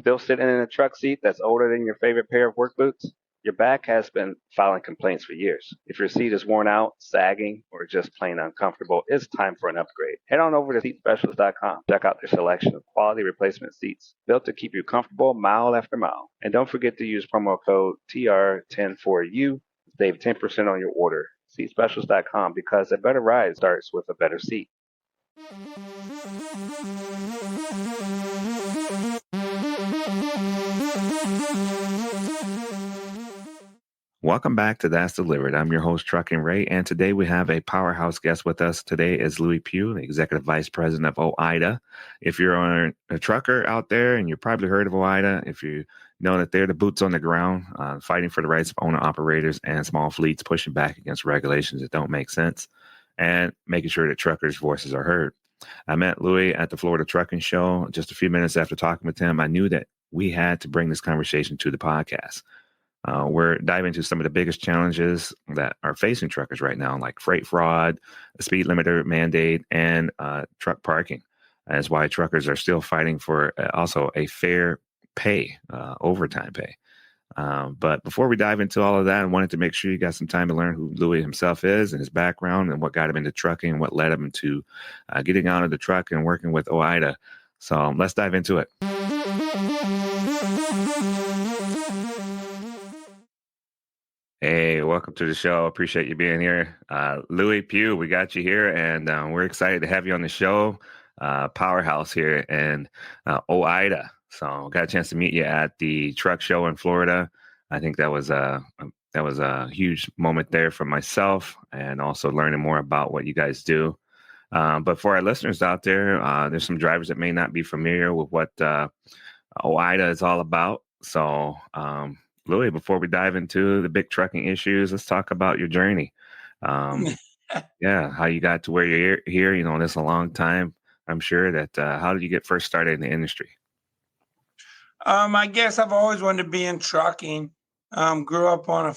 Still sitting in a truck seat that's older than your favorite pair of work boots? Your back has been filing complaints for years. If your seat is worn out, sagging, or just plain uncomfortable, it's time for an upgrade. Head on over to seatspecialist.com. Check out their selection of quality replacement seats built to keep you comfortable mile after mile. And don't forget to use promo code TR10 4U to save 10% on your order. Seatspecialist.com, because a better ride starts with a better seat. Welcome back to That's Delivered. I'm your host, Trucking Ray, and today we have a powerhouse guest with us. Today is Lewie Pugh, the Executive Vice President of OOIDA. If you're a trucker out there, and you've probably heard of OOIDA, if you know that they're the boots on the ground, fighting for the rights of owner-operators and small fleets, pushing back against regulations that don't make sense, and making sure that truckers' voices are heard. I met Lewie at the Florida Trucking Show. Just a few minutes after talking with him, I knew that we had to bring this conversation to the podcast. We're diving into some of the biggest challenges that are facing truckers right now, like freight fraud, the speed limiter mandate, and truck parking. That's why truckers are still fighting for also a fair pay, overtime pay. But before we dive into all of that, I wanted to make sure you got some time to learn who Lewie himself is and his background and what got him into trucking and what led him into getting out of the truck and working with OOIDA. So let's dive into it. Hey, welcome to the show. Appreciate you being here. Lewie Pugh, we got you here, and we're excited to have you on the show. Powerhouse here and OOIDA. So got a chance to meet you at the truck show in Florida. I think that was a huge moment there for myself, and also learning more about what you guys do. But for our listeners out there, there's some drivers that may not be familiar with what OOIDA is all about. So Lewie, before we dive into the big trucking issues, let's talk about your journey. Yeah, how you got to where you're here. You know, this is a long time. I'm sure that. How did you get first started in the industry? I guess I've always wanted to be in trucking. Grew up on a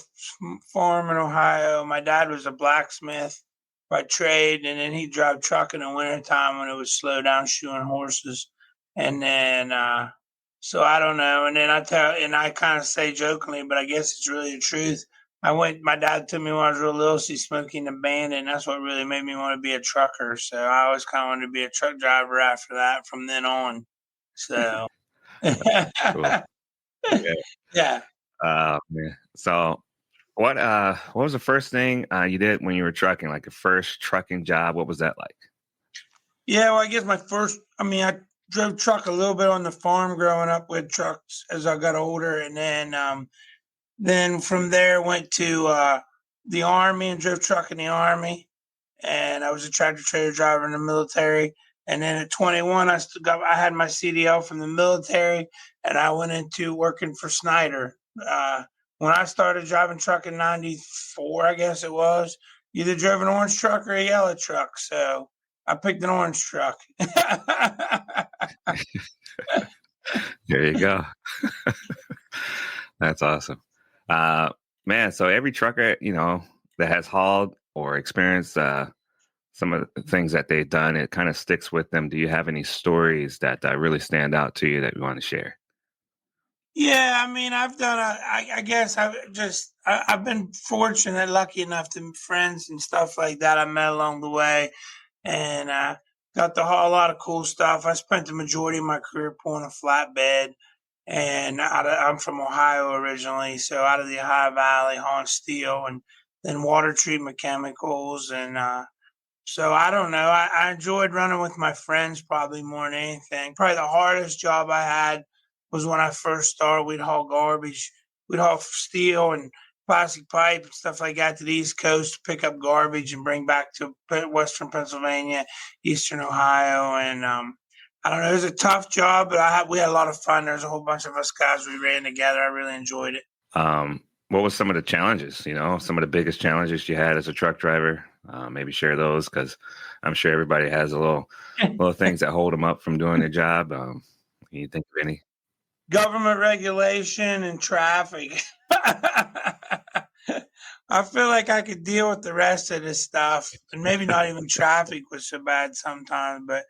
farm in Ohio. My dad was a blacksmith by trade, and then he'd drive truck in the wintertime when it was slow down shoeing horses. And then so I don't know. And then I kind of say jokingly, but I guess it's really the truth. My dad took me when I was real little, see Smokey and the Band, and that's what really made me want to be a trucker. So I always kind of wanted to be a truck driver after that from then on. So, Cool. yeah. Man. So what was the first thing you did when you were trucking, like the first trucking job? What was that like? Yeah, well, I guess I drove truck a little bit on the farm growing up with trucks as I got older. And then from there went to the Army and drove truck in the Army. And I was a tractor trailer driver in the military. And then at 21, I had my CDL from the military, and I went into working for Snyder. When I started driving truck in 94, I guess it was, you either drove an orange truck or a yellow truck. So I picked an orange truck. There you go. That's awesome. Man, so every trucker, that has hauled or experienced some of the things that they've done, it kind of sticks with them. Do you have any stories that really stand out to you that you want to share? Yeah, I mean, I guess I've been fortunate, lucky enough to friends and stuff like that I met along the way, and got to haul a lot of cool stuff. I spent the majority of my career pulling a flatbed, and I'm from Ohio originally, so out of the Ohio Valley, hauling steel and then water treatment chemicals. And so I don't know. I enjoyed running with my friends probably more than anything. Probably the hardest job I had was when I first started. We'd haul garbage. We'd haul steel and plastic pipe and stuff like that to the East Coast to pick up garbage and bring back to Western Pennsylvania, Eastern Ohio. And I don't know. It was a tough job, but we had a lot of fun. There's a whole bunch of us guys. We ran together. I really enjoyed it. What was some of the challenges, some of the biggest challenges you had as a truck driver? Maybe share those, because I'm sure everybody has little things that hold them up from doing their job. Can you think of any? Government regulation and traffic. I feel like I could deal with the rest of this stuff, and maybe not even traffic was so bad sometimes, but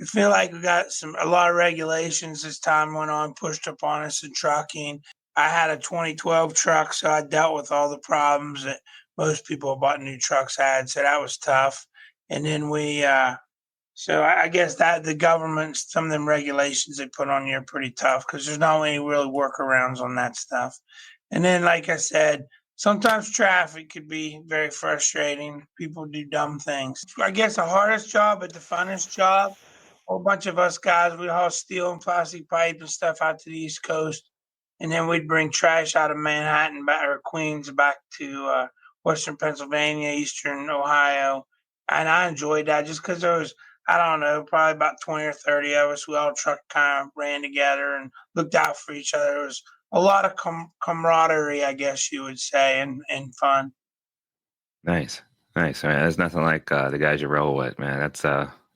I feel like we got a lot of regulations as time went on pushed upon us in trucking. I had a 2012 truck, so I dealt with all the problems that most people who bought new trucks had. So that was tough. And then so I guess that the government, some of them regulations they put on you are pretty tough because there's not any really workarounds on that stuff. And then, like I said, sometimes traffic could be very frustrating. People do dumb things. I guess the hardest job, but the funnest job. A whole bunch of us guys, we'd haul steel and plastic pipe and stuff out to the East Coast, and then we'd bring trash out of Manhattan back, or Queens back to Western Pennsylvania, Eastern Ohio. And I enjoyed that just because there was, I don't know, probably about 20 or 30 of us. We all truck kind of ran together and looked out for each other. It was a lot of camaraderie, I guess you would say, and fun. Nice. Nice. Man, there's nothing like the guys you roll with, man. That's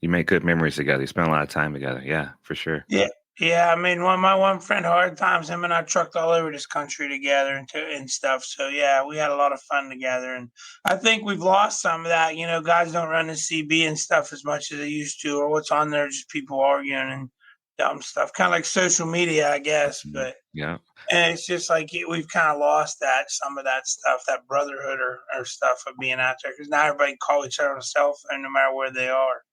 you make good memories together. You spend a lot of time together. Yeah, for sure. Yeah. Yeah, I mean, my one friend, Hard Times, him and I trucked all over this country together and stuff. So yeah, we had a lot of fun together, and I think we've lost some of that. You know, guys don't run the CB and stuff as much as they used to, or what's on there just people arguing and dumb stuff, kind of like social media, I guess. Mhm. But Yeah. and it's just like we've kind of lost some of that stuff, that brotherhood or stuff of being out there because now everybody call each other on a cell phone no matter where they are.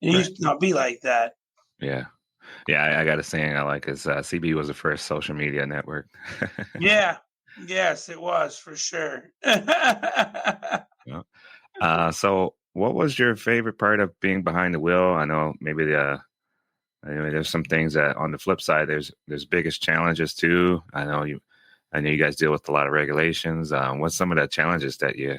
It Right. used to not be like that. Yeah. Yeah. I got a saying I like is CB was the first social media network. Yeah. Yes, it was for sure. Yeah. So, what was your favorite part of being behind the wheel? I know maybe there's some things that on the flip side, there's biggest challenges too. I know you guys deal with a lot of regulations. What's some of the challenges that you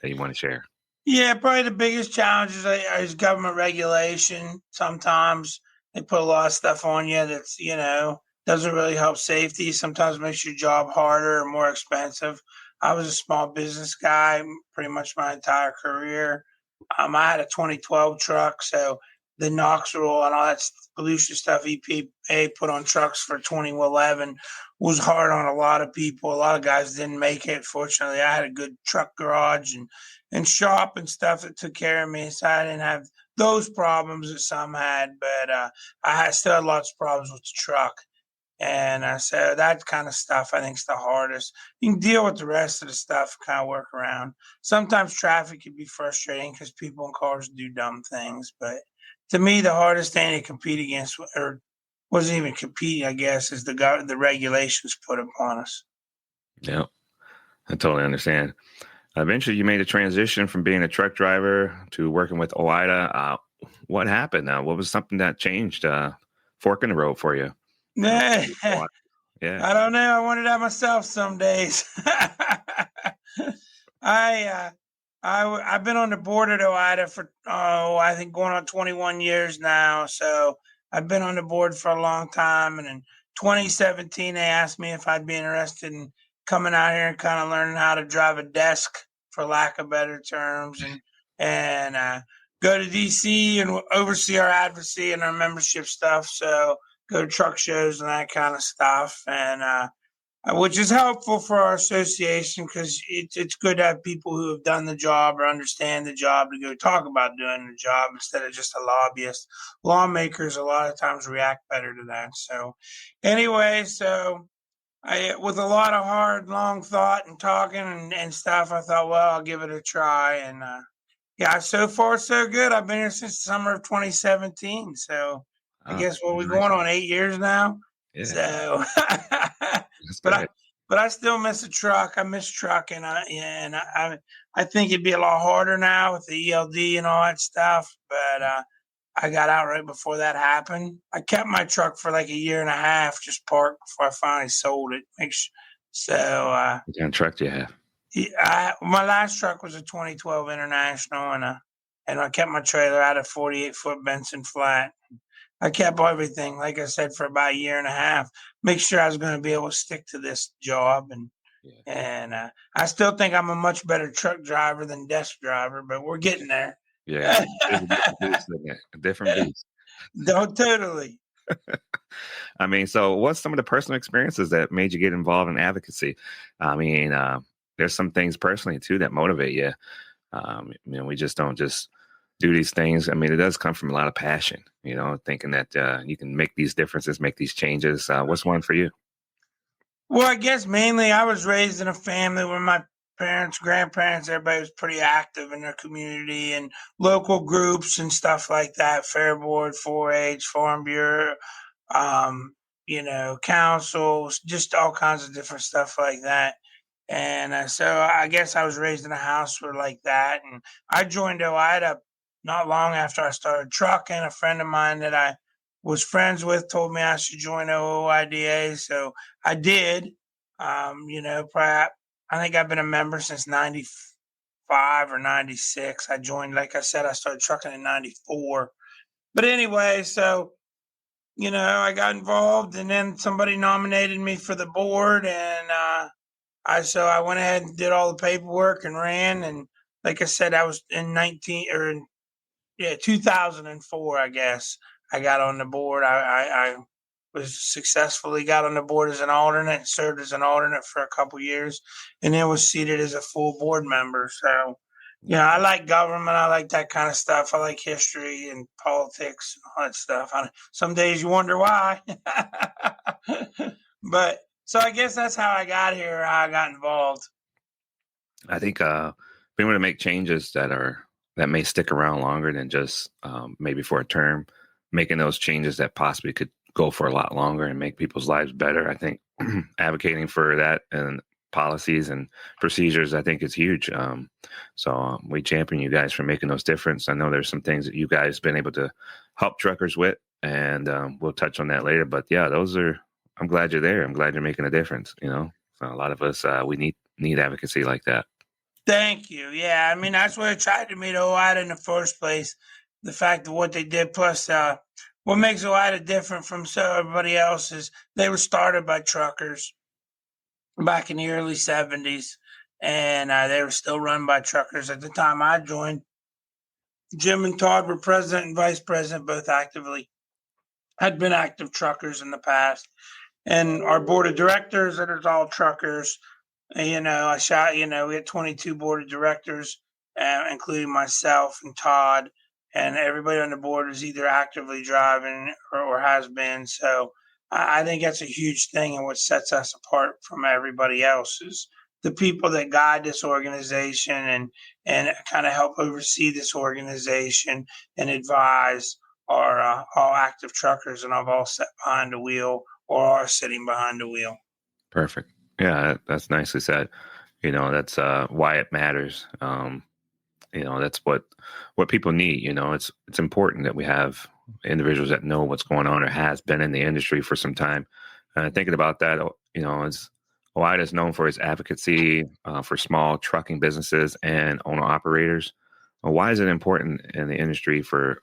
want to share? Yeah, probably the biggest challenge is government regulation. Sometimes they put a lot of stuff on you that's, doesn't really help safety. Sometimes makes your job harder or more expensive. I was a small business guy pretty much my entire career. I had a 2012 truck, so the NOx rule and all that pollution stuff EPA put on trucks for 2011 was hard on a lot of people. A lot of guys didn't make it. Fortunately, I had a good truck garage and shop and stuff that took care of me, so I didn't have those problems that some had. But still had lots of problems with the truck. And so that kind of stuff I think is the hardest. You can deal with the rest of the stuff, kind of work around. Sometimes traffic can be frustrating because people in cars do dumb things. But to me, the hardest thing to compete against, or wasn't even competing, I guess, is the regulations put upon us. Yeah, I totally understand. Eventually, you made a transition from being a truck driver to working with OOIDA. What happened? What was something that changed? Fork in the road for you? Uh, I yeah. don't know. I wanted that myself some days. I I've been on the board at OOIDA for I think going on 21 years now. So I've been on the board for a long time. And in 2017, they asked me if I'd be interested in coming out here and kind of learning how to drive a desk, for lack of better terms, and go to DC and oversee our advocacy and our membership stuff. So go to truck shows and that kind of stuff. And which is helpful for our association because it's good to have people who have done the job or understand the job to go talk about doing the job instead of just a lobbyist. Lawmakers a lot of times react better to that. So anyway, so I with a lot of hard, long thought and talking and stuff, I thought, well, I'll give it a try. And yeah, so far so good. I've been here since the summer of 2017. So I Oh, guess what we nice. going on 8 years now. Yeah, So, that's but I great. but I still miss a truck. I miss trucking. I think it'd be a lot harder now with the ELD and all that stuff. But I got out right before that happened. I kept my truck for like a year and a half, just parked before I finally sold it. So What kind of truck do you have? my last truck was a 2012 International, and I kept my trailer out of 48-foot Benson flat. I kept everything, like I said, for about a year and a half. Make sure I was going to be able to stick to this job, Yeah, and I still think I'm a much better truck driver than desk driver, but we're getting there. yeah. It's a different beast, isn't it? A different beast. Don't totally. I mean, so what's some of the personal experiences that made you get involved in advocacy? I mean, there's some things personally too that motivate you. We just don't just do these things, I mean, it does come from a lot of passion, thinking that you can make these differences, make these changes. What's one for you? Well, I guess mainly I was raised in a family where my parents, grandparents, everybody was pretty active in their community and local groups and stuff like that. Fair Board, 4-H, Farm Bureau, um, councils, just all kinds of different stuff like that. And so I guess I was raised in a house where like that. And I joined OOIDA not long after I started trucking. A friend of mine that I was friends with told me I should join OOIDA. So I did. Probably, I think I've been a member since 95 or 96. I joined, like I said, I started trucking in 94. But anyway, so I got involved, and then somebody nominated me for the board, and I went ahead and did all the paperwork and ran. And like I said, I was in 2004. I guess I got on the board. I was successfully got on the board as an alternate, served as an alternate for a couple years, and then was seated as a full board member. So, I like government. I like that kind of stuff. I like history and politics and all that stuff. Some days you wonder why, but so I guess that's how I got here. How I got involved. I think being able to make changes that may stick around longer than just maybe for a term, making those changes that possibly could go for a lot longer and make people's lives better. I think advocating for that and policies and procedures, I think is huge. So we champion you guys for making those difference. I know there's some things that you guys been able to help truckers with, and we'll touch on that later. But yeah, I'm glad you're there. I'm glad you're making a difference. So a lot of us, we need advocacy like that. Thank you. Yeah, I mean that's what attracted me to OOIDA in the first place. The fact of what they did, plus what makes OOIDA different from everybody else is they were started by truckers back in the early '70s, and they were still run by truckers at the time I joined. Jim and Todd were president and vice president, both had been active truckers in the past, and our board of directors, that is all truckers. We had 22 board of directors, including myself and Todd, and everybody on the board is either actively driving or has been. So I think that's a huge thing, and what sets us apart from everybody else is the people that guide this organization and kind of help oversee this organization and advise are all active truckers, and I've all sat behind the wheel or are sitting behind the wheel. Perfect. Yeah, that's nicely said. That's why it matters. That's what people need. It's important that we have individuals that know what's going on or has been in the industry for some time. Thinking about that, it's OOIDA is known for its advocacy for small trucking businesses and owner operators. Why is it important in the industry for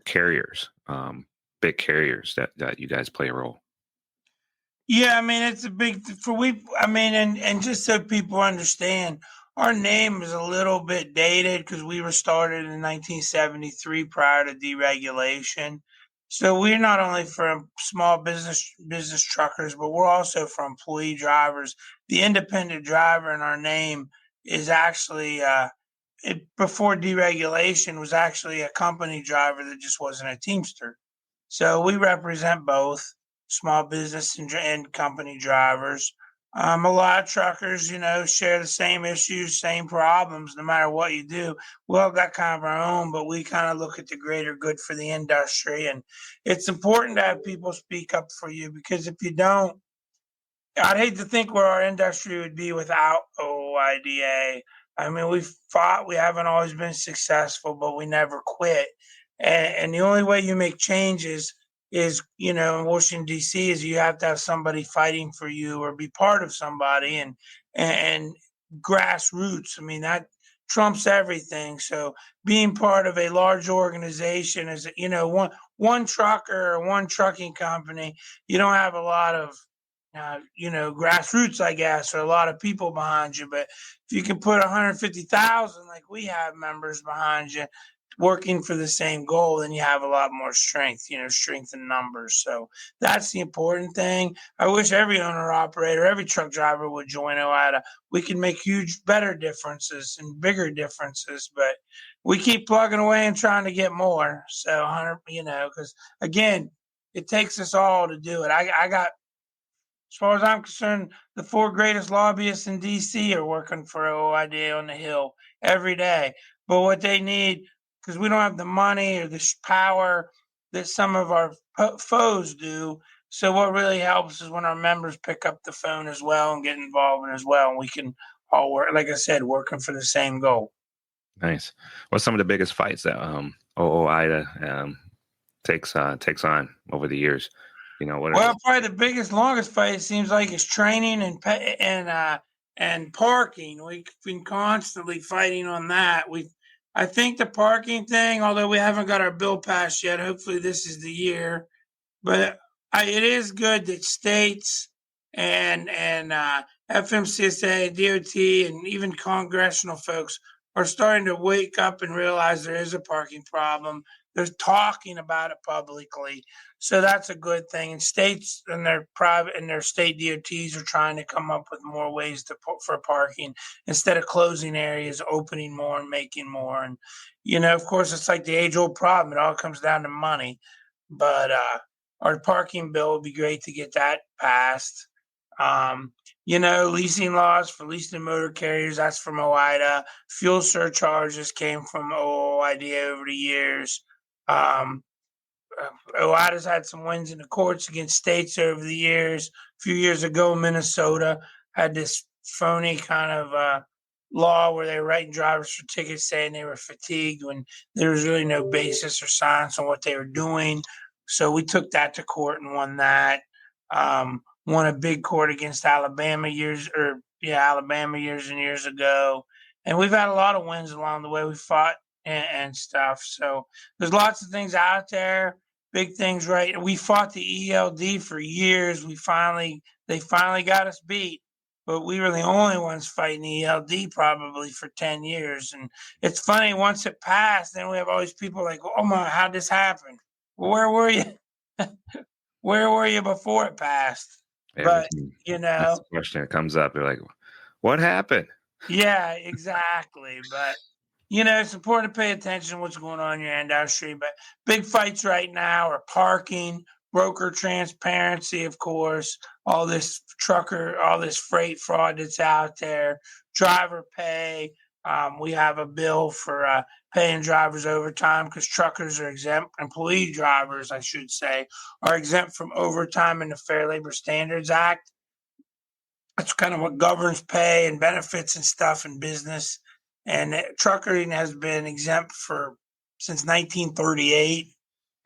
carriers, big carriers that you guys play a role? Yeah, I mean it's a big for we. I mean, and just so people understand, our name is a little bit dated because we were started in 1973 prior to deregulation. So we're not only for small business truckers, but we're also for employee drivers. The independent driver in our name is actually before deregulation was actually a company driver that just wasn't a Teamster. So we represent both small business and company drivers. A lot of truckers, share the same issues, same problems, no matter what you do. We all got kind of our own, but we kind of look at the greater good for the industry. And it's important to have people speak up for you, because if you don't, I'd hate to think where our industry would be without OOIDA. I mean, we've fought, we haven't always been successful, but we never quit. And the only way you make changes is, in Washington, D.C., is you have to have somebody fighting for you or be part of somebody and grassroots. I mean, that trumps everything. So being part of a large organization is, one trucker or one trucking company, you don't have a lot of grassroots, I guess, or a lot of people behind you. But if you can put 150,000, like we have members behind you, working for the same goal, then you have a lot more strength, strength in numbers. So that's the important thing. I wish every owner operator, every truck driver would join OOIDA. We can make huge, better differences and bigger differences, but we keep plugging away and trying to get more. So, because again, it takes us all to do it. I got, as far as I'm concerned, the 4 greatest lobbyists in DC are working for OOIDA on the Hill every day. But what they need, because we don't have the money or the power that some of our foes do. So what really helps is when our members pick up the phone as well and get involved in as well, and we can all work, like I said, working for the same goal. Nice. What's some of the biggest fights that OOIDA takes on over the years? Well, probably the biggest, longest fight it seems like is training and parking. We've been constantly fighting on that. I think the parking thing, although we haven't got our bill passed yet, hopefully this is the year. But it is good that states and FMCSA, DOT, and even congressional folks are starting to wake up and realize there is a parking problem. They're talking about it publicly, so that's a good thing. And states and their private and their state DOTs are trying to come up with more ways for parking instead of closing areas, opening more and making more. And of course, it's like the age-old problem. It all comes down to money, but our parking bill would be great to get that passed. Leasing laws for leasing motor carriers, that's from OOIDA. Fuel surcharges came from OOIDA over the years. OOIDA's had some wins in the courts against states over the years. A few years ago, Minnesota had this phony kind of law where they were writing drivers for tickets saying they were fatigued when there was really no basis or science on what they were doing. So we took that to court and won that. Won a big court against Alabama years and years ago. And we've had a lot of wins along the way. We fought and stuff. So there's lots of things out there, big things, right? We fought the ELD for years. They finally got us beat, but we were the only ones fighting the ELD probably for 10 years. And it's funny, once it passed, then we have all these people like, oh my, how'd this happen? Well, where were you? Where were you before it passed? But that's the question that comes up. They're like, what happened? Yeah, exactly. But it's important to pay attention to what's going on in your industry. But big fights right now are parking, broker transparency, of course, all this freight fraud that's out there, driver pay. We have a bill for paying drivers overtime because truckers are exempt. Employee drivers, I should say, are exempt from overtime in the Fair Labor Standards Act. That's kind of what governs pay and benefits and stuff in business. And truckering has been exempt since 1938.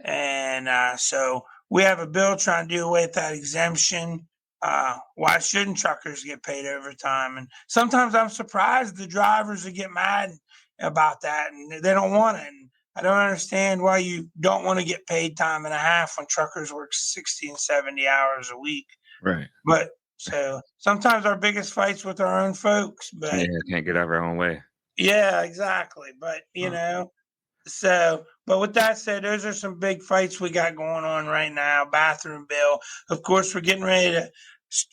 And so we have a bill trying to do away with that exemption. Why shouldn't truckers get paid overtime? And sometimes I'm surprised the drivers would get mad about that and they don't want it. And I don't understand why you don't want to get paid time and a half when truckers work 60 and 70 hours a week. Right. But so sometimes our biggest fights with our own folks, but can't get out of our own way. Yeah, exactly. But but with that said, those are some big fights we got going on right now. Bathroom bill, of course, we're getting ready to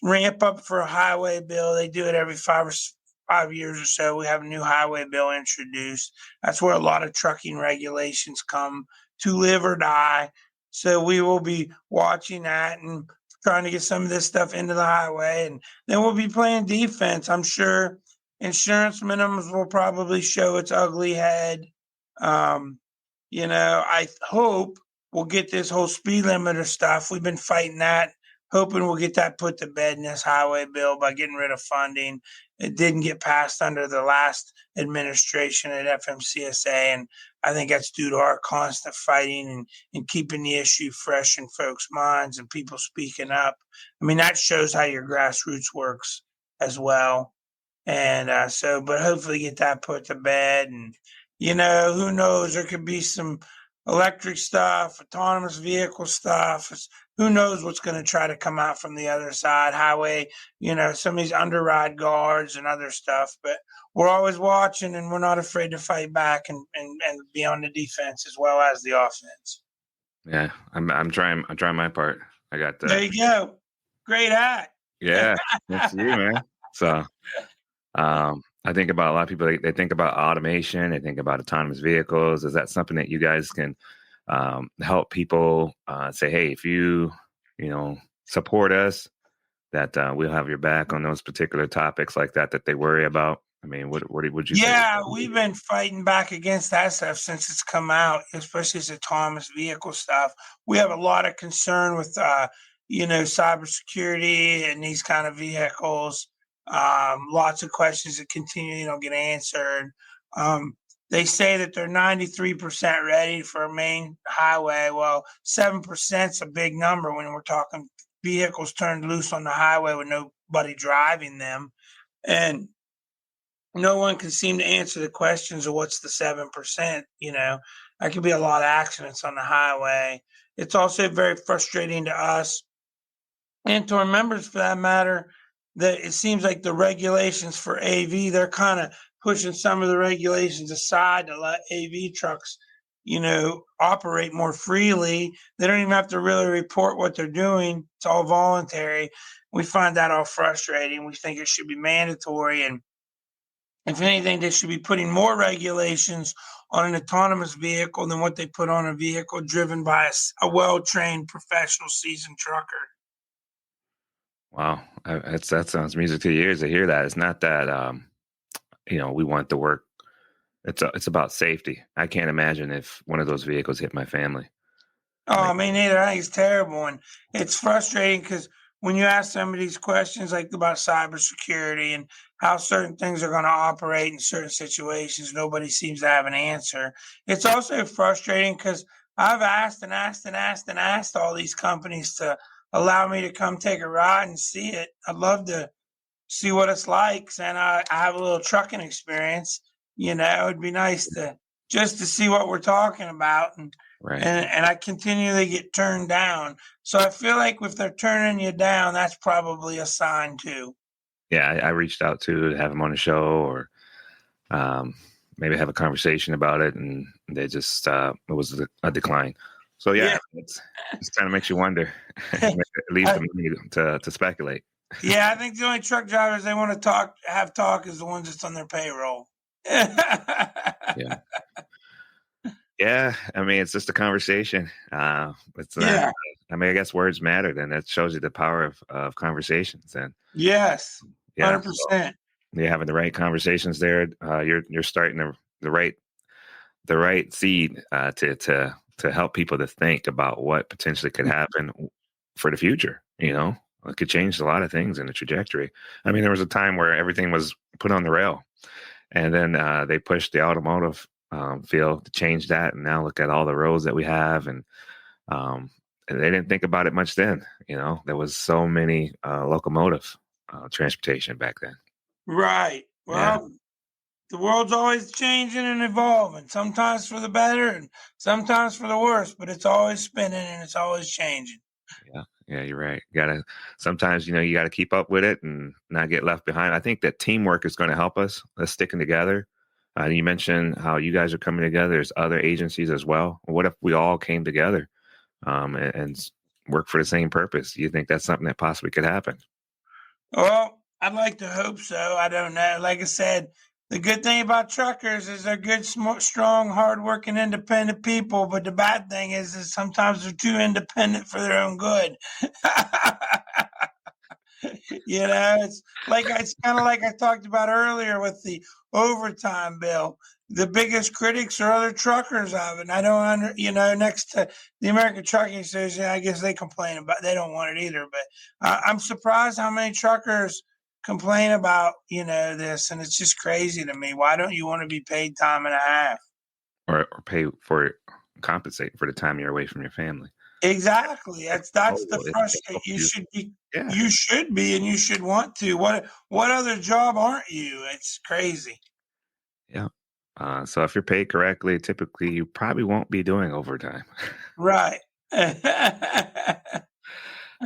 ramp up for a highway bill. They do it every 5 years or so. We have a new highway bill introduced. That's where a lot of trucking regulations come to live or die. So we will be watching that and trying to get some of this stuff into the highway. And then we'll be playing defense. I'm sure insurance minimums will probably show its ugly head. I hope we'll get this whole speed limiter stuff. We've been fighting that, hoping we'll get that put to bed in this highway bill by getting rid of funding. It didn't get passed under the last administration at FMCSA, and I think that's due to our constant fighting and keeping the issue fresh in folks' minds and people speaking up. I mean, that shows how your grassroots works as well. And but hopefully get that put to bed. And, who knows? There could be some electric stuff, autonomous vehicle stuff. who knows what's going to try to come out from the other side, highway, some of these underride guards and other stuff. But we're always watching, and we're not afraid to fight back and be on the defense as well as the offense. Yeah, I'm trying my part. I got There you go. Great hat. Yeah, thanks to you, man. So, I think about a lot of people. They think about automation. They think about autonomous vehicles. Is that something that you guys can help people say, hey, if you support us, that we'll have your back on those particular topics like that they worry about? I mean, what would you say? Yeah, we've been fighting back against that stuff since it's come out, especially as autonomous vehicle stuff. We have a lot of concern with, cybersecurity and these kind of vehicles. Lots of questions that continue, don't get answered. They say that they're 93% ready for a main highway. Well, 7% is a big number when we're talking vehicles turned loose on the highway with nobody driving them. And no one can seem to answer the questions of what's the 7%. There could be a lot of accidents on the highway. It's also very frustrating to us and to our members, for that matter, that it seems like the regulations for AV, they're kind of pushing some of the regulations aside to let AV trucks, operate more freely. They don't even have to really report what they're doing. It's all voluntary. We find that all frustrating. We think it should be mandatory, and if anything, they should be putting more regulations on an autonomous vehicle than what they put on a vehicle driven by a well-trained professional seasoned trucker. Wow, that sounds music to the ears to hear that. It's not that we want the work. It's about safety. I can't imagine if one of those vehicles hit my family. Oh, me neither. I think it's terrible, and it's frustrating because when you ask some of these questions, like about cybersecurity and how certain things are going to operate in certain situations, nobody seems to have an answer. It's also frustrating because I've asked and asked and asked and asked all these companies to allow me to come take a ride and see it. I'd love to see what it's like, and I have a little trucking experience. It'd be nice to just to see what we're talking about, and Right. and I continually get turned down. So I feel like if they're turning you down, that's probably a sign too. Yeah, I reached out to have them on the show, or maybe have a conversation about it, and they just it was a decline. So yeah, it's kind of makes you wonder. It leaves them to speculate. Yeah, I think the only truck drivers they want to have talk is the ones that's on their payroll. Yeah. Yeah, I mean, it's just a conversation. It's Yeah. I mean, I guess words matter, and that shows you the power of conversations. And Yes, yeah, 100%. you're having the right conversations there. You're starting the right seed to help people to think about what potentially could happen for the future. It could change a lot of things in the trajectory. I mean, there was a time where everything was put on the rail, and then they pushed the automotive field to change that, and now look at all the roads that we have, and they didn't think about it much then. There was so many locomotive transportation back then. Right. Yeah, Well, the world's always changing and evolving, sometimes for the better and sometimes for the worse, but it's always spinning and it's always changing. yeah, you're right. Sometimes you gotta keep up with it and not get left behind. I think that teamwork is going to help us. Us sticking together. You mentioned how you guys are coming together. There's other agencies as well. What if we all came together and work for the same purpose? Do you think that's something that possibly could happen? Well, I'd like to hope so. I don't know. Like I said, the good thing about truckers is they're good, strong, hardworking, independent people. But the bad thing is sometimes they're too independent for their own good. It's kind of like I talked about earlier with the overtime bill. The biggest critics are other truckers of it. And I don't next to the American Trucking Association, I guess they complain about, they don't want it either. But I'm surprised how many truckers complain about, this. And it's just crazy to me. Why don't you want to be paid time and a half? Or pay for compensate for the time you're away from your family? Exactly. That's the frustration. Yeah. You should be, and you should want to. What other job aren't you? It's crazy. Yeah. So if you're paid correctly, typically you probably won't be doing overtime. Right.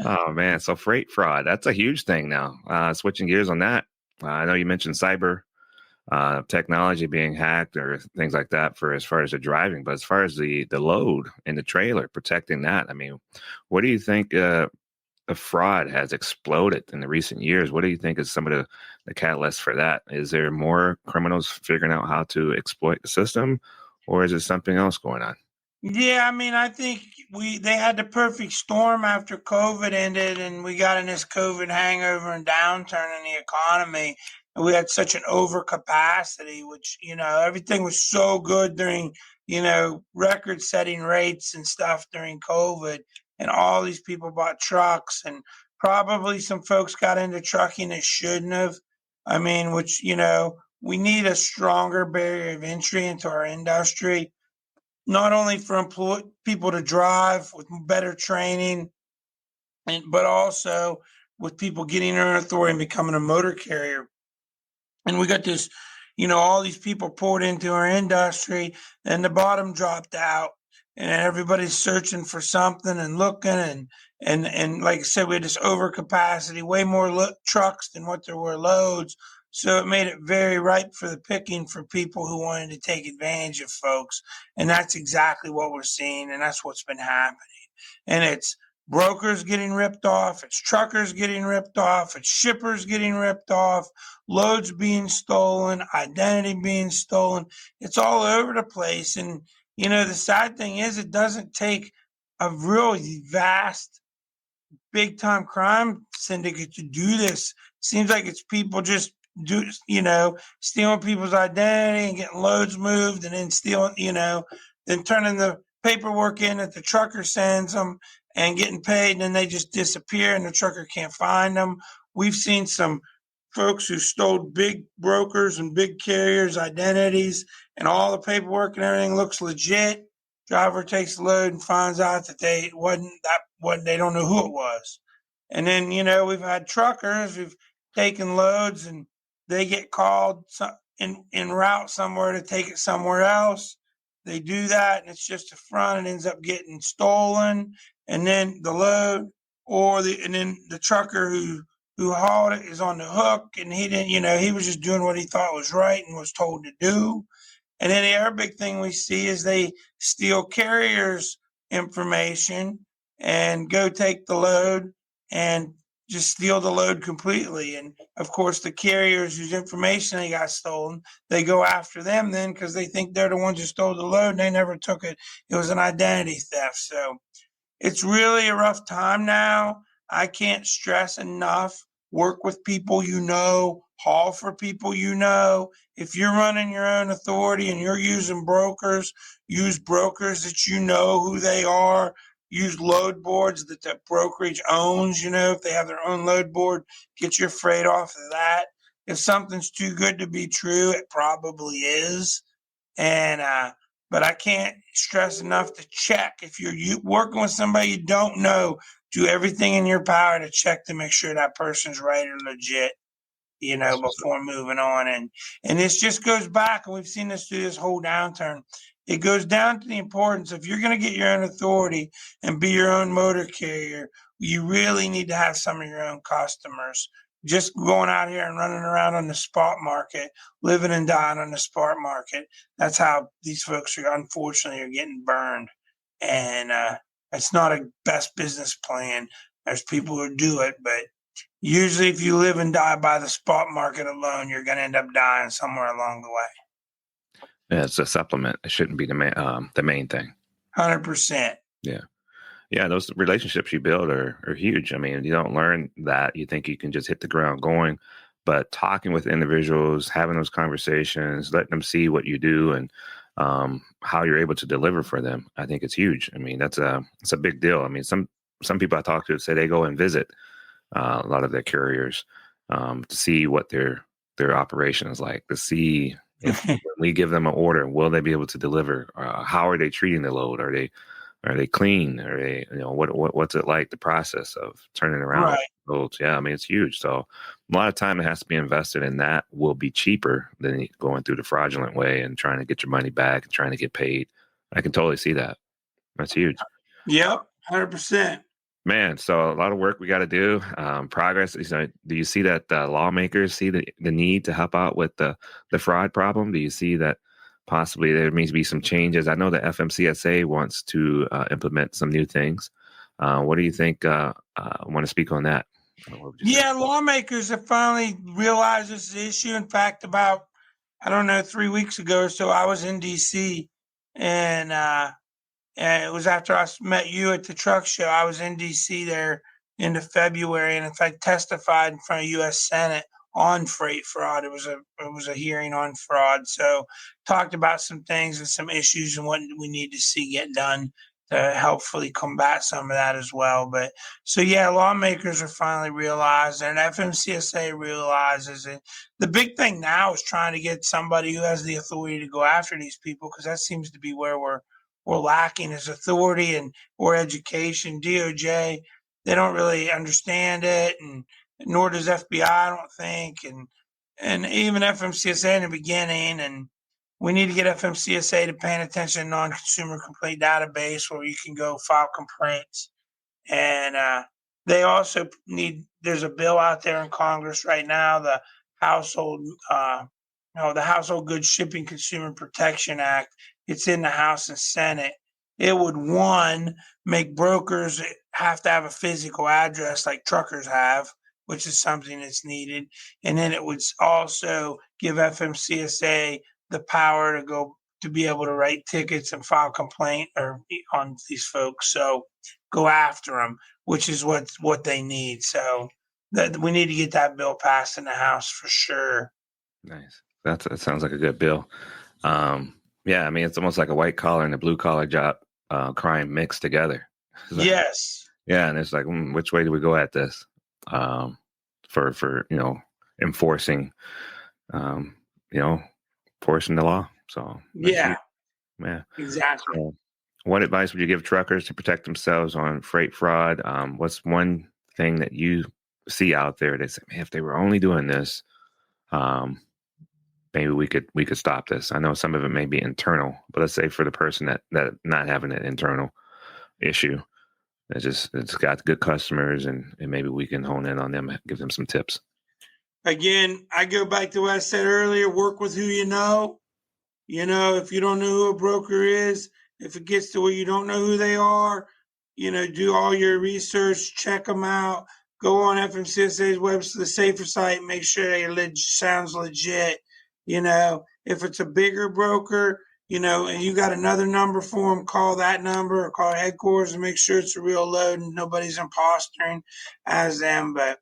Oh man, so freight fraud, that's a huge thing now. Switching gears on that, I know you mentioned cyber technology being hacked or things like that for as far as the driving, but as far as the load in the trailer, protecting that, I mean, what do you think the fraud has exploded in the recent years? What do you think is some of the catalysts for that? Is there more criminals figuring out how to exploit the system, or is it something else going on? Yeah, I mean, I think they had the perfect storm after COVID ended, and we got in this COVID hangover and downturn in the economy. And we had such an overcapacity, which everything was so good during record-setting rates and stuff during COVID, and all these people bought trucks, and probably some folks got into trucking that shouldn't have. I mean, which we need a stronger barrier of entry into our industry, not only for people to drive with better training, but also with people getting their authority and becoming a motor carrier. And we got this, all these people poured into our industry, and the bottom dropped out, and everybody's searching for something and looking, and like I said, we had this overcapacity, way more trucks than what there were loads. So it made it very ripe for the picking for people who wanted to take advantage of folks. And that's exactly what we're seeing, and that's what's been happening. And it's brokers getting ripped off, it's truckers getting ripped off, it's shippers getting ripped off, loads being stolen, identity being stolen. It's all over the place. And, the sad thing is, it doesn't take a really vast, big time crime syndicate to do this. Seems like it's people just stealing people's identity and getting loads moved, and then stealing, then turning the paperwork in that the trucker sends them and getting paid, and then they just disappear and the trucker can't find them. We've seen some folks who stole big brokers and big carriers' identities, and all the paperwork and everything looks legit. Driver takes the load and finds out that they wasn't that what they don't know who it was. And then we've had truckers who've taken loads and they get called in route somewhere to take it somewhere else. They do that, and it's just a front. It ends up getting stolen, and then the load and then the trucker who hauled it is on the hook, and he didn't. He was just doing what he thought was right and was told to do. And then the other big thing we see is they steal carriers' information and go take the load and just steal the load completely. And of course, the carriers whose information they got stolen, they go after them then because they think they're the ones who stole the load and they never took it. It was an identity theft. So it's really a rough time now. I can't stress enough. Work with people haul for people. If you're running your own authority and you're using brokers, use brokers that you know who they are. Use load boards that the brokerage owns. If they have their own load board, get your freight off of that. If something's too good to be true, it probably is. And but I can't stress enough to check. If you're working with somebody you don't know, do everything in your power to check to make sure that person's right or legit, before moving on. And this just goes back, and we've seen this through this whole downturn. It goes down to the importance, if you're going to get your own authority and be your own motor carrier, you really need to have some of your own customers. Just going out here and running around on the spot market, living and dying on the spot market. That's how these folks unfortunately are getting burned. And it's not a best business plan. There's people who do it, but usually if you live and die by the spot market alone, you're going to end up dying somewhere along the way. Yeah, it's a supplement. It shouldn't be the main thing. 100%. Yeah. Yeah, those relationships you build are huge. I mean, you don't learn that. You think you can just hit the ground going, but talking with individuals, having those conversations, letting them see what you do and how you're able to deliver for them, I think it's huge. I mean, it's a big deal. I mean, some people I talk to say they go and visit a lot of their carriers to see what their operation is like, to see if when we give them an order, will they be able to deliver? How are they treating the load? Are they clean? Are they, what's it like, the process of turning around Right. loads? Yeah, I mean, it's huge. So a lot of time that has to be invested in that will be cheaper than going through the fraudulent way and trying to get your money back and trying to get paid. I can totally see that. That's huge. Yep. 100%. Man, so a lot of work we got to do. Progress. Do you see that lawmakers see the need to help out with the fraud problem? Do you see that possibly there needs to be some changes? I know the FMCSA wants to implement some new things. What do you think? Want to speak on that? What would you say? Yeah, lawmakers have finally realized this issue. In fact, about, I don't know, 3 weeks ago or so, I was in DC, and it was after I met you at the truck show. I was in DC there into February, and in fact testified in front of U.S. Senate on freight fraud. It was a hearing on fraud. So talked about some things and some issues and what we need to see get done to helpfully combat some of that as well. But so yeah, lawmakers are finally realizing, and FMCSA realizes it. The big thing now is trying to get somebody who has the authority to go after these people, because that seems to be where we're lacking is authority and or education. DOJ, they don't really understand it, and nor does FBI, I don't think, and even FMCSA in the beginning. And we need to get FMCSA to paying attention to non-consumer complaint database where you can go file complaints. And they also need. There's a bill out there in Congress right now, the household, the Household Goods Shipping Consumer Protection Act. It's in the House and Senate. It would, one, make brokers have to have a physical address like truckers have, which is something that's needed. And then it would also give FMCSA the power to be able to write tickets and file complaint or on these folks. So go after them, which is what they need. So that we need to get that bill passed in the House for sure. Nice. That sounds like a good bill. Yeah, I mean, it's almost like a white collar and a blue collar job crime mixed together. Yes. Yeah, and it's like, which way do we go at this? For enforcing, enforcing the law. So Yeah. Yeah. Exactly. So, what advice would you give truckers to protect themselves on freight fraud? What's one thing that you see out there that say, man, if they were only doing this, maybe we could stop this. I know some of it may be internal, but let's say for the person that not having an internal issue, it's got good customers, and maybe we can hone in on them and give them some tips. Again, I go back to what I said earlier, work with who you know. If you don't know who a broker is, if it gets to where you don't know who they are, do all your research, check them out, go on FMCSA's website, the safer site, make sure they sounds legit. If it's a bigger broker, and you got another number for them, call that number or call headquarters and make sure it's a real load and nobody's impostoring as them. But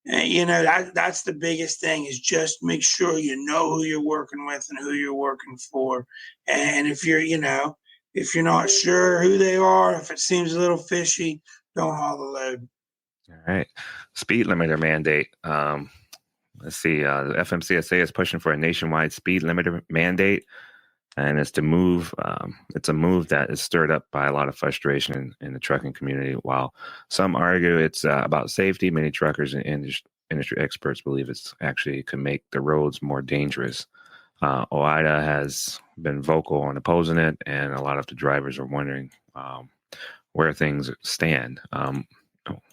that's the biggest thing, is just make sure you know who you're working with and who you're working for. And if you're not sure who they are, if it seems a little fishy, don't haul the load. All right. Speed limiter mandate. Let's see. The FMCSA is pushing for a nationwide speed limiter mandate, and it's to move. It's a move that is stirred up by a lot of frustration in the trucking community. While some argue it's about safety, many truckers and industry experts believe it's actually can make the roads more dangerous. OOIDA has been vocal on opposing it, and a lot of the drivers are wondering where things stand.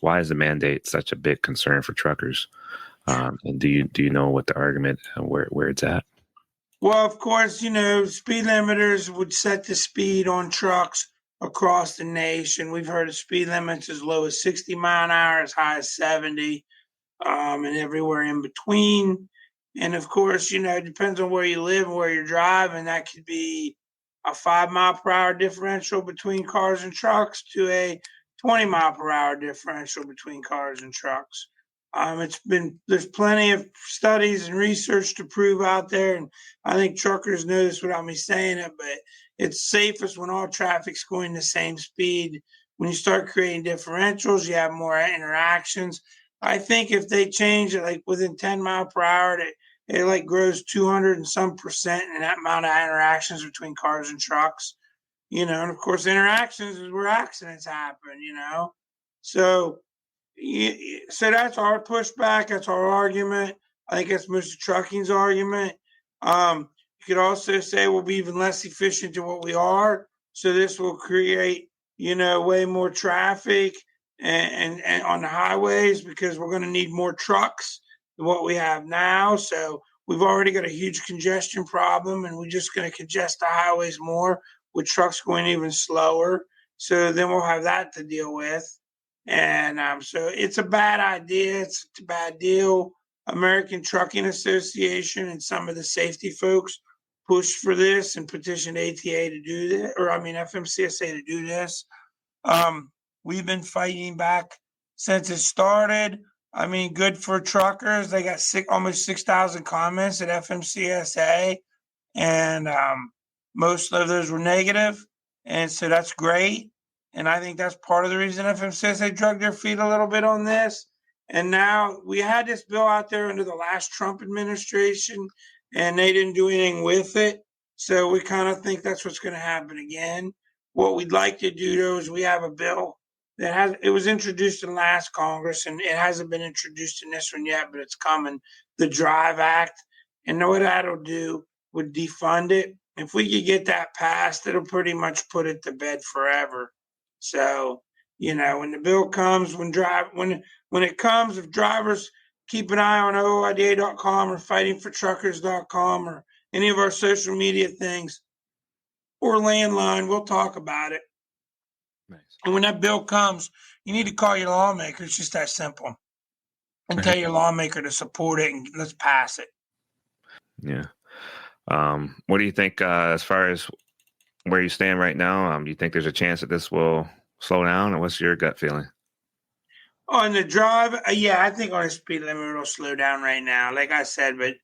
Why is the mandate such a big concern for truckers? And do you know what the argument where it's at? Well, of course, speed limiters would set the speed on trucks across the nation. We've heard of speed limits as low as 60 mile an hour, as high as 70, and everywhere in between. And of course, it depends on where you live and where you're driving. That could be a 5 mile per hour differential between cars and trucks to a 20 mile per hour differential between cars and trucks. There's plenty of studies and research to prove out there, and I think truckers know this without me saying it, but it's safest when all traffic's going the same speed. When you start creating differentials, you have more interactions. I think if they change it like within 10 mile per hour, it like grows 200 and some percent in that amount of interactions between cars and trucks. And of course, interactions is where accidents happen. So that's our pushback. That's our argument. I think that's most of trucking's argument. You could also say we'll be even less efficient than what we are. So this will create, way more traffic. and on the highways, because we're going to need more trucks than what we have now. So we've already got a huge congestion problem, and we're just going to congest the highways more with trucks going even slower. So then we'll have that to deal with. And so it's a bad idea. It's a bad deal. American Trucking Association and some of the safety folks pushed for this and petitioned ATA to do this, or I mean FMCSA to do this. We've been fighting back since it started. I mean, good for truckers. They got almost 6,000 comments at FMCSA, and most of those were negative, and so that's great. And I think that's part of the reason FMCSA dragged their feet a little bit on this. And now we had this bill out there under the last Trump administration, and they didn't do anything with it. So we kind of think that's what's going to happen again. What we'd like to do, though, is we have a bill it was introduced in last Congress, and it hasn't been introduced in this one yet, but it's coming. The Drive Act, and what that'll do would defund it. If we could get that passed, it'll pretty much put it to bed forever. So, when the bill comes, when it comes, if drivers keep an eye on OOIDA.com or fightingfortruckers.com or any of our social media things or landline, we'll talk about it. Nice. And when that bill comes, you need to call your lawmaker. It's just that simple. And tell your lawmaker to support it, and let's pass it. Yeah. What do you think as far as where you stand right now? Do you think there's a chance that this will slow down, or what's your gut feeling? On the drive, yeah, I think on the speed limit it'll slow down right now. Like I said, but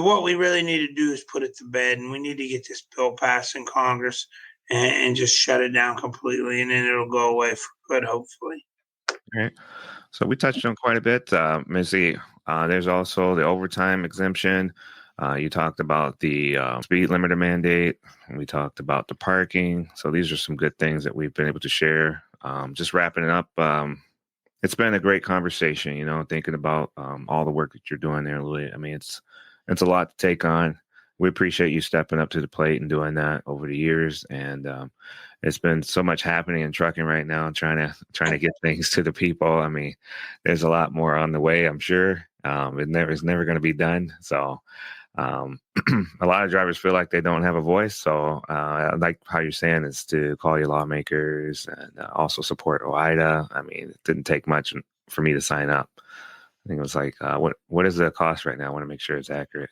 what we really need to do is put it to bed, and we need to get this bill passed in Congress and just shut it down completely, and then it'll go away for good, hopefully. All right. So we touched on quite a bit. Missy, there's also the overtime exemption. You talked about the speed limiter mandate. We talked about the parking. So these are some good things that we've been able to share. Just wrapping it up. It's been a great conversation, thinking about all the work that you're doing there, Louis. I mean, it's a lot to take on. We appreciate you stepping up to the plate and doing that over the years. And it's been so much happening in trucking right now, trying to get things to the people. I mean, there's a lot more on the way, I'm sure. It's never going to be done. So a lot of drivers feel like they don't have a voice. So I like how you're saying is to call your lawmakers and also support OOIDA. I mean, it didn't take much for me to sign up. I think it was like, what is the cost right now? I want to make sure it's accurate.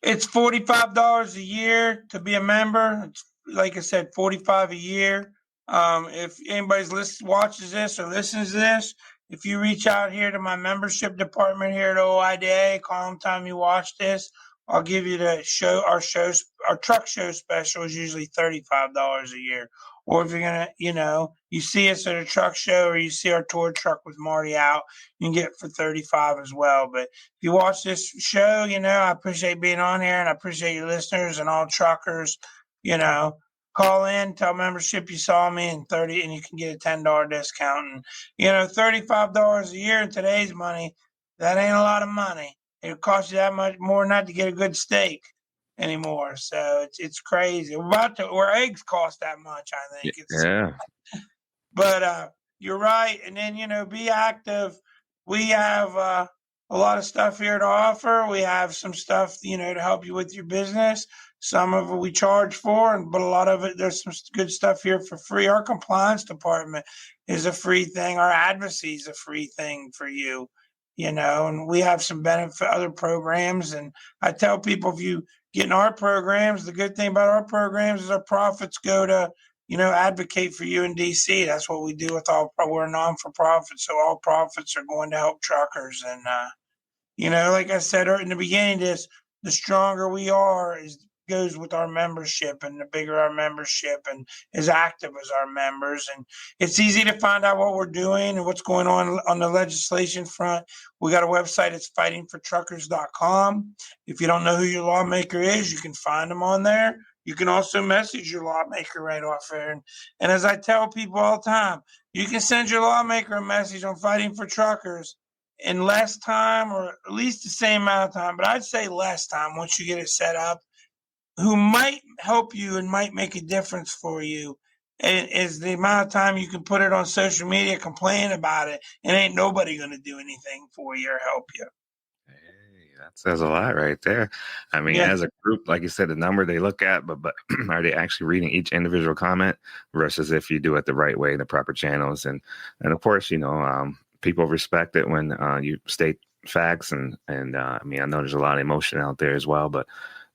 It's $45 a year to be a member. It's, like I said, $45 a year. If anybody's watches this or listens to this, if you reach out here to my membership department here at OOIDA, call them time you watch this, I'll give you our truck show special is usually $35 a year. Or if you're going to, you see us at a truck show or you see our tour truck with Marty out, you can get it for $35 as well. But if you watch this show, I appreciate being on here, and I appreciate your listeners and all truckers, call in, tell membership you saw me, and you can get a $10 discount. And, $35 a year in today's money, that ain't a lot of money. It costs you that much more not to get a good steak anymore. So it's crazy. Where eggs cost that much, I think. Yeah. But you're right. And then, be active. We have a lot of stuff here to offer. We have some stuff, to help you with your business. Some of it we charge for, but a lot of it, there's some good stuff here for free. Our compliance department is a free thing. Our advocacy is a free thing for you. And we have some benefit other programs. And I tell people, if you get in our programs, the good thing about our programs is our profits go to, advocate for you in DC. That's what we do we're a non-for-profit. So all profits are going to help truckers. And, like I said in the beginning, the stronger we are goes with our membership, and the bigger our membership and as active as our members. And it's easy to find out what we're doing and what's going on the legislation front. We got a website. It's fightingfortruckers.com. If you don't know who your lawmaker is, you can find them on there. You can also message your lawmaker right off there. And as I tell people all the time, you can send your lawmaker a message on Fighting for Truckers in less time, or at least the same amount of time, but I'd say less time once you get it set up, who might help you and might make a difference for you. is the amount of time you can put it on social media, complain about it, and ain't nobody going to do anything for you or help you. Hey, that says a lot right there. I mean, Yeah. as a group, like you said, the number they look at, but are they actually reading each individual comment versus if you do it the right way in the proper channels? And of course, people respect it when you state facts and I mean, I know there's a lot of emotion out there as well, but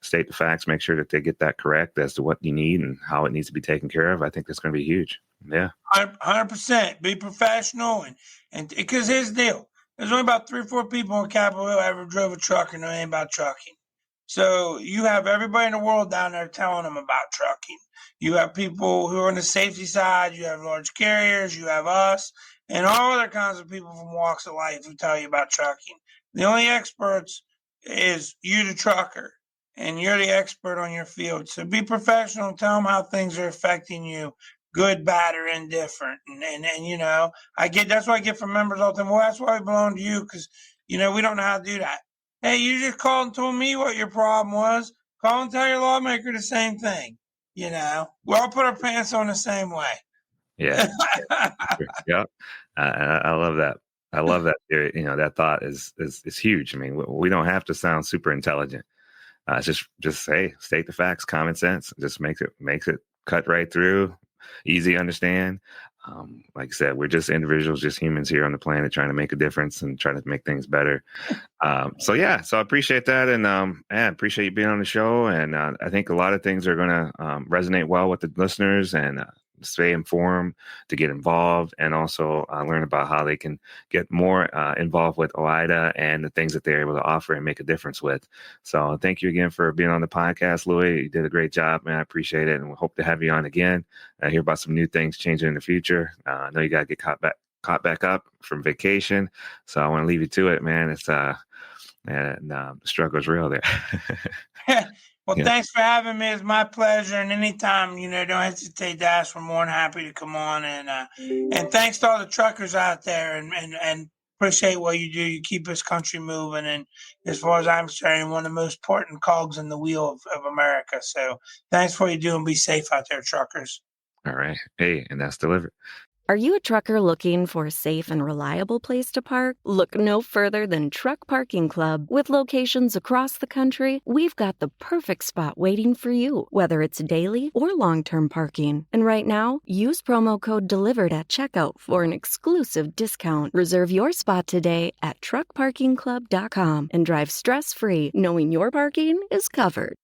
state the facts, make sure that they get that correct as to what you need and how it needs to be taken care of. I think that's going to be huge. Yeah. 100%. Be professional and because here's the deal. There's only about 3 or 4 people in Capitol Hill ever drove a truck or know anything about trucking. So you have everybody in the world down there telling them about trucking. You have people who are on the safety side. You have large carriers. You have us, and all other kinds of people from walks of life who tell you about trucking. The only experts is you, the trucker, and you're the expert on your field. So be professional and tell them how things are affecting you, good, bad, or indifferent. And I get that's what I get from members all the time. Well, that's why we belong to you because we don't know how to do that. Hey, you just called and told me what your problem was. Call and tell your lawmaker the same thing. We all put our pants on the same way. Yeah. Yeah. I love that. I love that theory. That thought is huge. I mean, we don't have to sound super intelligent. Just say, state the facts, common sense. Just makes it cut right through, easy to understand. Like I said, we're just individuals, just humans here on the planet trying to make a difference and trying to make things better. So I appreciate that, and appreciate you being on the show. And I think a lot of things are going to resonate well with the listeners and stay informed, to get involved, and also learn about how they can get more involved with OOIDA and the things that they're able to offer and make a difference with. So thank you again for being on the podcast, Louis. You did a great job, man. I appreciate it, and we hope to have you on again. Hear about some new things changing in the future. I know you got to get caught back up from vacation, so I want to leave you to it, man. It's the struggle is real there. Well, Yeah. thanks for having me. It's my pleasure. And anytime, don't hesitate to ask. We're more than happy to come on. And thanks to all the truckers out there and appreciate what you do. You keep this country moving. And as far as I'm concerned, one of the most important cogs in the wheel of America. So thanks for what you do and be safe out there, truckers. All right. Hey, and that's delivered. Are you a trucker looking for a safe and reliable place to park? Look no further than Truck Parking Club. With locations across the country, we've got the perfect spot waiting for you, whether it's daily or long-term parking. And right now, use promo code DELIVERED at checkout for an exclusive discount. Reserve your spot today at truckparkingclub.com and drive stress-free, knowing your parking is covered.